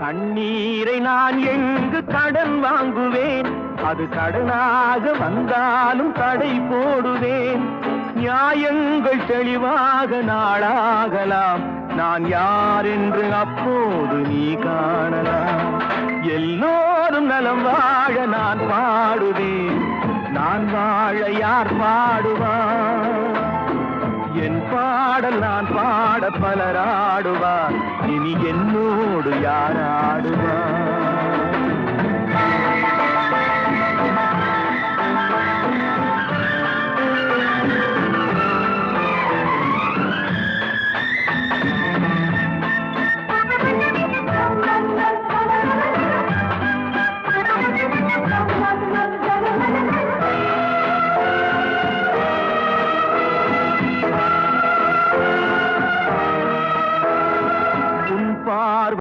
கண்ணீரை நான் எங்கு கடன் வாங்குவேன், அது கடனாக வந்தாலும் தடை போடுவேன். நியாயங்கள் தெளிவாக நாளாகலாம், நான் யார் என்று அப்போது நீ காணலாம். எல்லோரும் நலம் வாழ நான் பாடுவேன், நான் வாழ யார் பாடுவார்? என் பாடல் நான் பாட பலராடுவார், இனி என்னோடு யார் ஆடுவார்?